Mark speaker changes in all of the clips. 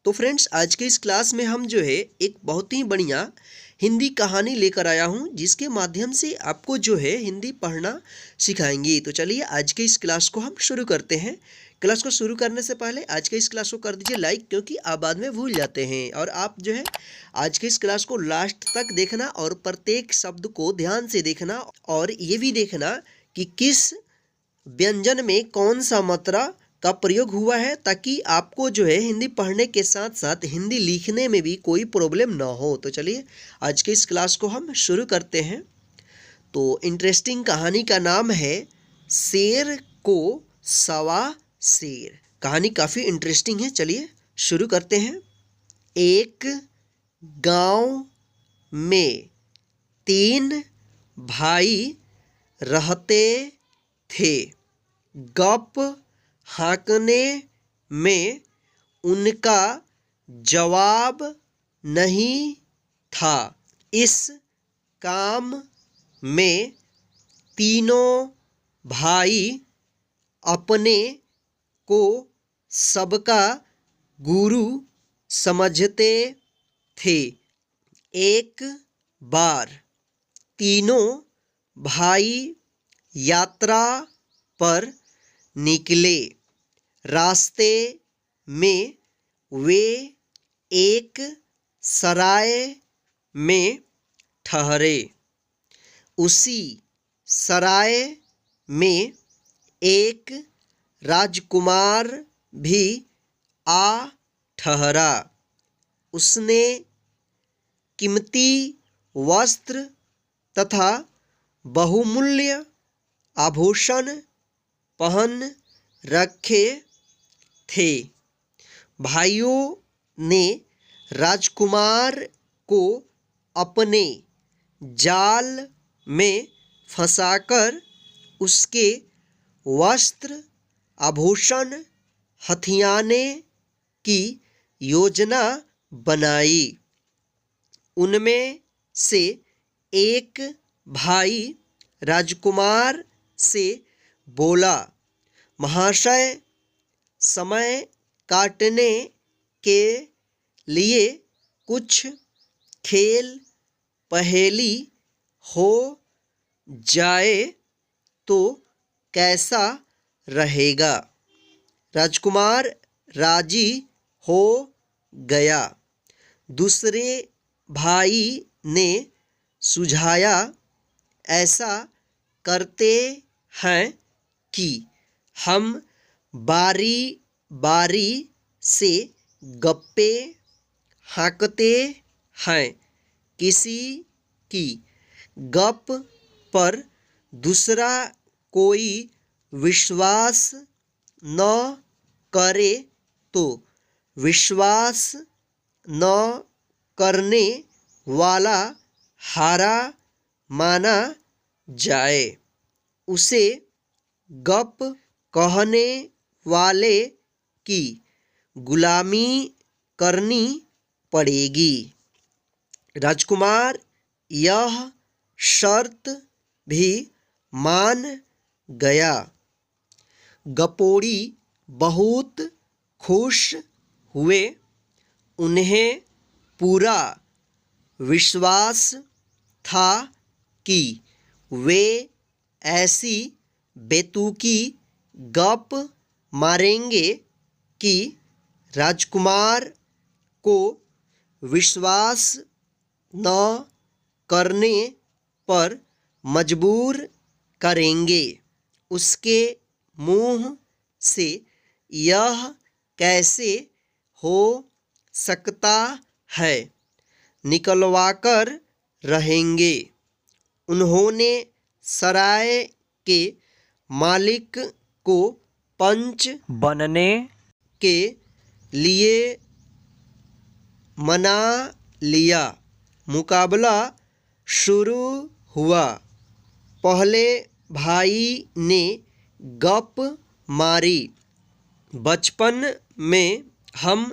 Speaker 1: तो फ्रेंड्स, आज के इस क्लास में हम जो है एक बहुत ही बढ़िया हिंदी कहानी लेकर आया हूँ, जिसके माध्यम से आपको जो है हिंदी पढ़ना सिखाएंगे। तो चलिए आज के इस क्लास को हम शुरू करते हैं। क्लास को शुरू करने से पहले आज के इस क्लास को कर दीजिए लाइक, क्योंकि आप बाद में भूल जाते हैं। और आप जो है आज के इस क्लास को लास्ट तक देखना और प्रत्येक शब्द को ध्यान से देखना, और ये भी देखना कि किस व्यंजन में कौन सा मात्रा का प्रयोग हुआ है, ताकि आपको जो है हिंदी पढ़ने के साथ साथ हिंदी लिखने में भी कोई प्रॉब्लम ना हो। तो चलिए आज के इस क्लास को हम शुरू करते हैं। तो इंटरेस्टिंग कहानी का नाम है शेर को सवा शेर। कहानी काफ़ी इंटरेस्टिंग है, चलिए शुरू करते हैं। एक गांव में 3 भाई रहते थे। गप हाँकने में उनका जवाब नहीं था। इस काम में तीनों भाई अपने को सबका गुरु समझते थे। एक बार तीनों भाई यात्रा पर निकले। रास्ते में वे एक सराय में ठहरे। उसी सराय में एक राजकुमार भी आ ठहरा। उसने कीमती वस्त्र तथा बहुमूल्य आभूषण पहन रखे थे। भाइयों ने राजकुमार को अपने जाल में फंसाकर उसके वस्त्र आभूषण हथियाने की योजना बनाई। उनमें से एक भाई राजकुमार से बोला, महाशय, समय काटने के लिए कुछ खेल पहेली हो जाए तो कैसा रहेगा। राजकुमार राजी हो गया। दूसरे भाई ने सुझाया, ऐसा करते हैं कि हम बारी बारी से गप्पे हाँकते हैं। किसी की गप पर दूसरा कोई विश्वास न करे तो विश्वास न करने वाला हारा माना जाए। उसे गप कहने वाले की गुलामी करनी पड़ेगी। राजकुमार यह शर्त भी मान गया। गपोड़ी बहुत खुश हुए। उन्हें पूरा विश्वास था कि वे ऐसी बेतुकी गप मारेंगे कि राजकुमार को विश्वास न करने पर मजबूर करेंगे। उसके मुंह से यह कैसे हो सकता है, निकलवाकर रहेंगे। उन्होंने सराय के मालिक को पंच बनने के लिए मना लिया। मुकाबला शुरू हुआ। पहले भाई ने गप मारी, बचपन में हम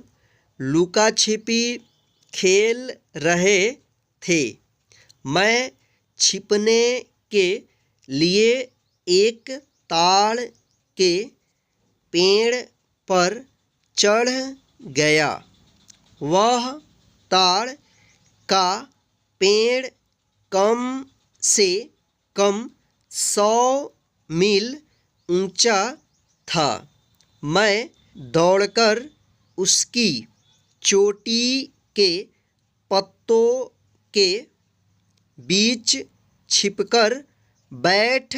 Speaker 1: लुका छिपी खेल रहे थे। मैं छिपने के लिए एक ताड़ के पेड़ पर चढ़ गया। वह ताड़ का पेड़ कम से कम 100 मील ऊंचा था। मैं दौड़कर उसकी चोटी के पत्तों के बीच छिपकर बैठ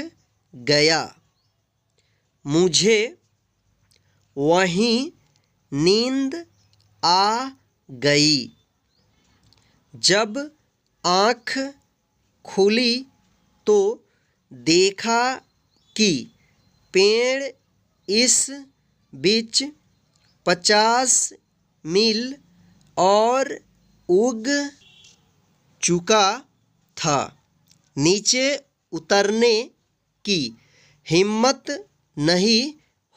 Speaker 1: गया। मुझे वहीं नींद आ गई। जब आँख खुली तो देखा कि पेड़ इस बीच 50 मील और उग चुका था। नीचे उतरने की हिम्मत नहीं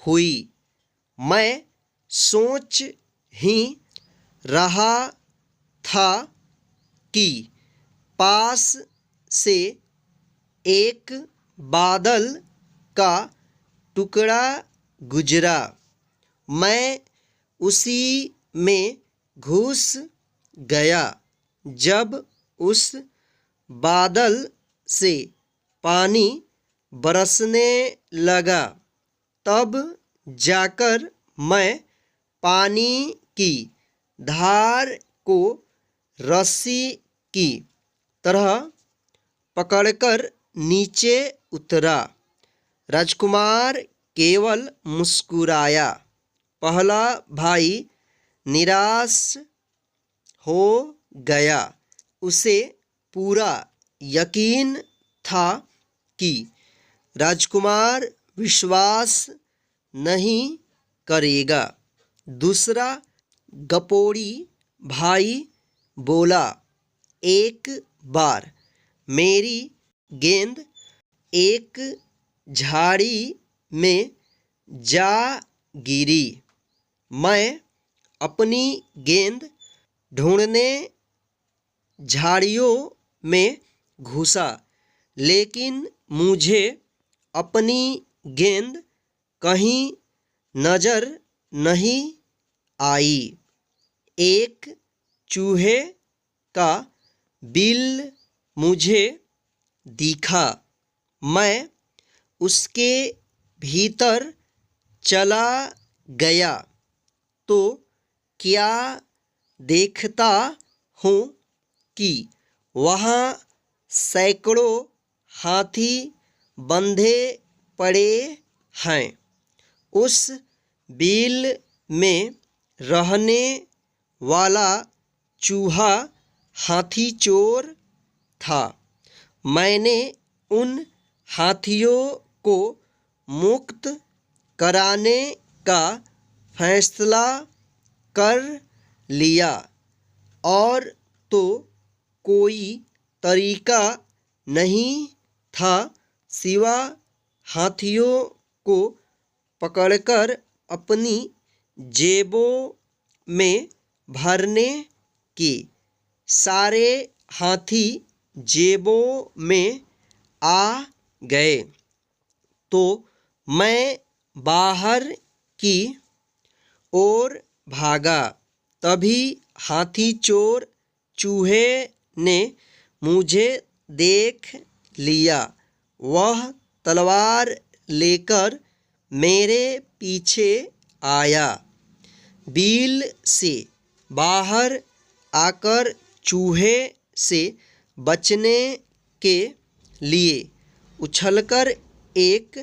Speaker 1: हुई। मैं सोच ही रहा था कि पास से एक बादल का टुकड़ा गुजरा। मैं उसी में घुस गया। जब उस बादल से पानी बरसने लगा तब जाकर मैं पानी की धार को रस्सी की तरह पकड़कर नीचे उतरा। राजकुमार केवल मुस्कुराया। पहला भाई निराश हो गया। उसे पूरा यकीन था कि राजकुमार विश्वास नहीं करेगा। दूसरा गपोड़ी भाई बोला, एक बार मेरी गेंद एक झाड़ी में जा गिरी। मैं अपनी गेंद ढूंढने झाड़ियों में घुसा, लेकिन मुझे अपनी गेंद कहीं नजर नहीं आई। एक चूहे का बिल मुझे दिखा। मैं उसके भीतर चला गया तो क्या देखता हूँ कि वहाँ सैकड़ों हाथी बंधे पड़े हैं। उस बिल में रहने वाला चूहा हाथी चोर था। मैंने उन हाथियों को मुक्त कराने का फैसला कर लिया और तो कोई तरीका नहीं था सिवा हाथियों को पकड़कर अपनी जेबों में भरने के। सारे हाथी जेबों में आ गए तो मैं बाहर की ओर भागा। तभी हाथी चोर चूहे ने मुझे देख लिया। वह तलवार लेकर मेरे पीछे आया। बिल से बाहर आकर चूहे से बचने के लिए उछलकर एक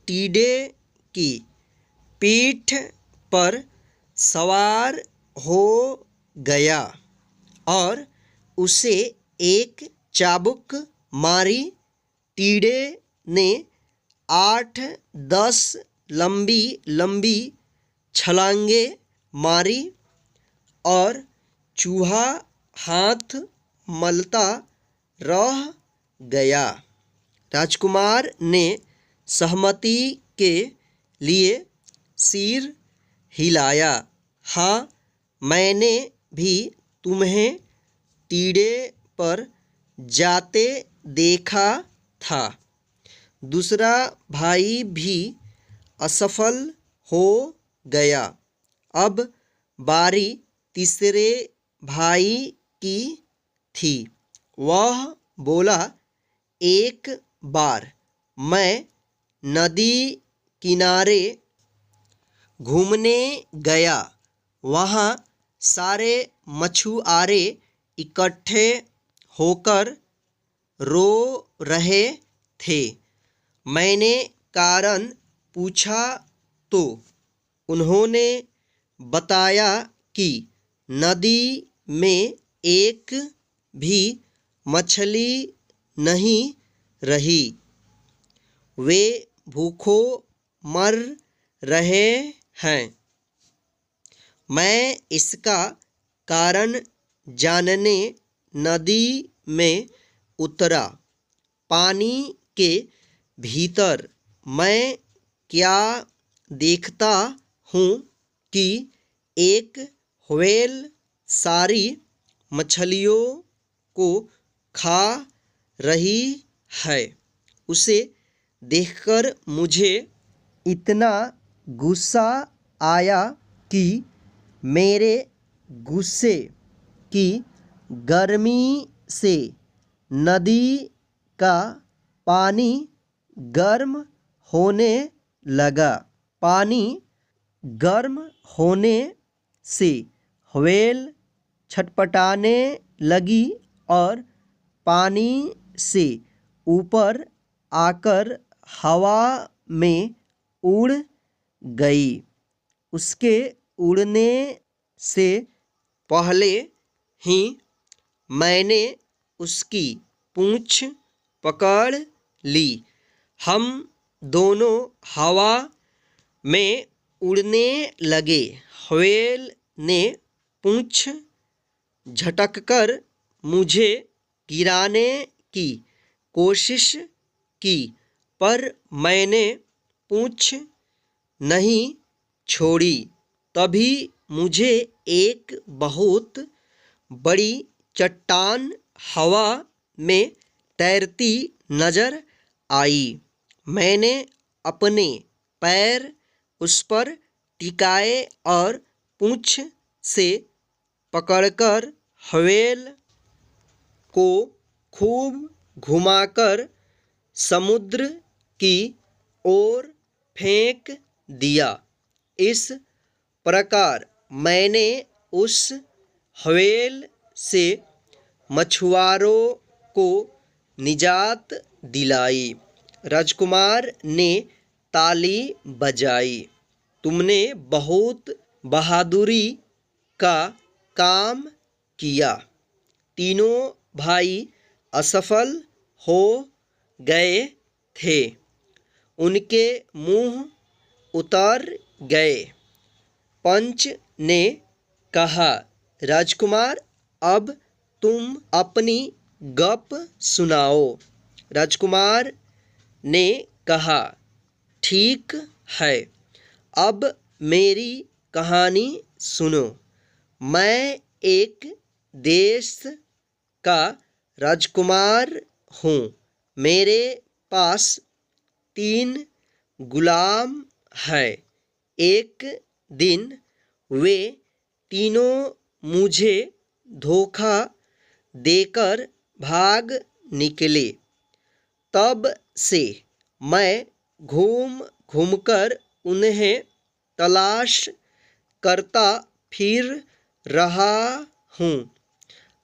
Speaker 1: टीडे की पीठ पर सवार हो गया और उसे एक चाबुक मारी। टीडे ने 8-10 लंबी लंबी छलांगें मारी और चूहा हाथ मलता रह गया। राजकुमार ने सहमति के लिए सिर हिलाया। हाँ, मैंने भी तुम्हें टीडे पर जाते देखा था। दूसरा भाई भी असफल हो गया। अब बारी तीसरे भाई की थी। वह बोला, एक बार मैं नदी किनारे घूमने गया। वहाँ सारे मछुआरे इकट्ठे होकर रो रहे थे। मैंने कारण पूछा तो उन्होंने बताया कि नदी में एक भी मछली नहीं रही। वे भूखों मर रहे हैं। मैं इसका कारण जानने नदी में उतरा। पानी के भीतर मैं क्या देखता हूँ कि एक व्हेल सारी मछलियों को खा रही है। उसे देखकर मुझे इतना गुस्सा आया कि मेरे गुस्से की गर्मी से नदी का पानी गर्म होने लगा। पानी गर्म होने से व्हेल छटपटाने लगी और पानी से ऊपर आकर हवा में उड़ गई। उसके उड़ने से पहले ही मैंने उसकी पूँछ पकड़ ली। हम दोनों हवा में उड़ने लगे। व्हेल ने पूँछ झटककर मुझे गिराने की कोशिश की, पर मैंने पूँछ नहीं छोड़ी। तभी मुझे एक बहुत बड़ी चट्टान हवा में तैरती नजर आई। मैंने अपने पैर उस पर टिकाए और पूँछ से पकड़कर व्हेल को खूब घुमाकर समुद्र की ओर फेंक दिया। इस प्रकार मैंने उस व्हेल से मछुआरों को निजात दिलाई। राजकुमार ने ताली बजाई। तुमने बहुत बहादुरी का काम किया। तीनों भाई असफल हो गए थे। उनके मुंह उतर गए। पंच ने कहा, राजकुमार, अब तुम अपनी गप सुनाओ। राजकुमार ने कहा, ठीक है, अब मेरी कहानी सुनो। मैं एक देश का राजकुमार हूँ। मेरे पास 3 गुलाम हैं। एक दिन वे तीनों मुझे धोखा देकर भाग निकले। तब से मैं घूम घूमकर उन्हें तलाश करता फिर रहा हूँ।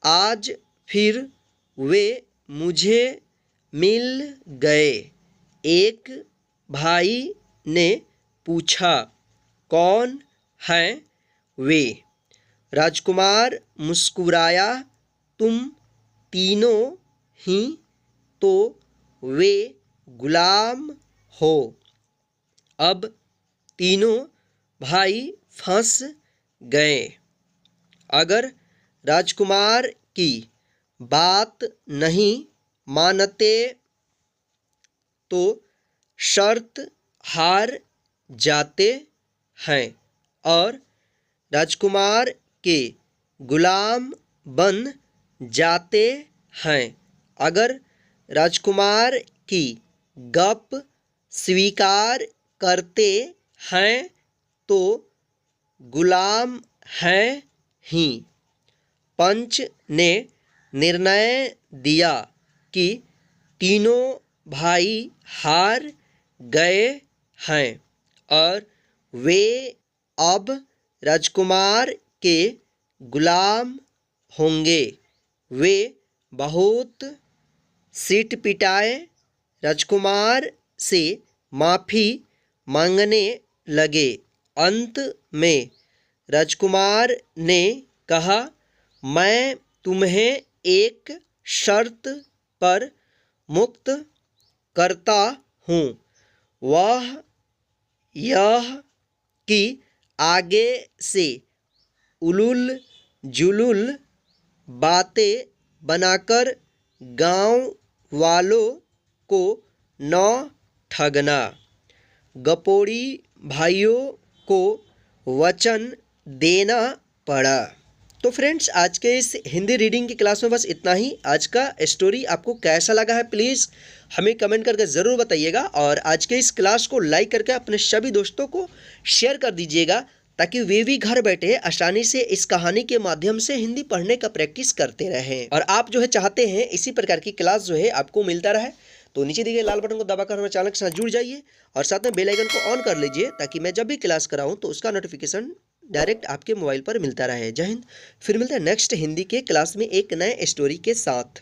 Speaker 1: आज फिर वे मुझे मिल गए। एक भाई ने पूछा, कौन हैं वे? राजकुमार मुस्कुराया, तुम तीनों ही तो वे गुलाम हो। अब तीनों भाई फंस गए। अगर राजकुमार की बात नहीं मानते तो शर्त हार जाते हैं और राजकुमार के गुलाम बन जाते हैं। अगर राजकुमार की गप स्वीकार करते हैं तो गुलाम हैं ही। पंच ने निर्णय दिया कि तीनों भाई हार गए हैं और वे अब राजकुमार के गुलाम होंगे। वे बहुत सिटपिटाए राजकुमार से माफ़ी मांगने लगे। अंत में राजकुमार ने कहा, मैं तुम्हें एक शर्त पर मुक्त करता हूँ, वह यह कि आगे से उलूल जुलूल बातें बनाकर गांव वालों को न ठगना। गपोड़ी भाइयों को वचन देना पड़ा। तो फ्रेंड्स, आज के इस हिंदी रीडिंग की क्लास में बस इतना ही। आज का स्टोरी आपको कैसा लगा है प्लीज़ हमें कमेंट करके ज़रूर बताइएगा, और आज के इस क्लास को लाइक करके अपने सभी दोस्तों को शेयर कर दीजिएगा, ताकि वे भी घर बैठे आसानी से इस कहानी के माध्यम से हिंदी पढ़ने का प्रैक्टिस करते रहें। और आप जो है चाहते हैं इसी प्रकार की क्लास जो है आपको मिलता रहे, तो नीचे दिए गए लाल बटन को दबाकर हमारे चैनल के साथ जुड़ जाइए और साथ में बेल आइकन को ऑन कर लीजिए, ताकि मैं जब भी क्लास कराऊं तो उसका नोटिफिकेशन डायरेक्ट आपके मोबाइल पर मिलता रहे। जय हिंद। फिर मिलते हैं नेक्स्ट हिंदी के क्लास में एक नए स्टोरी के साथ।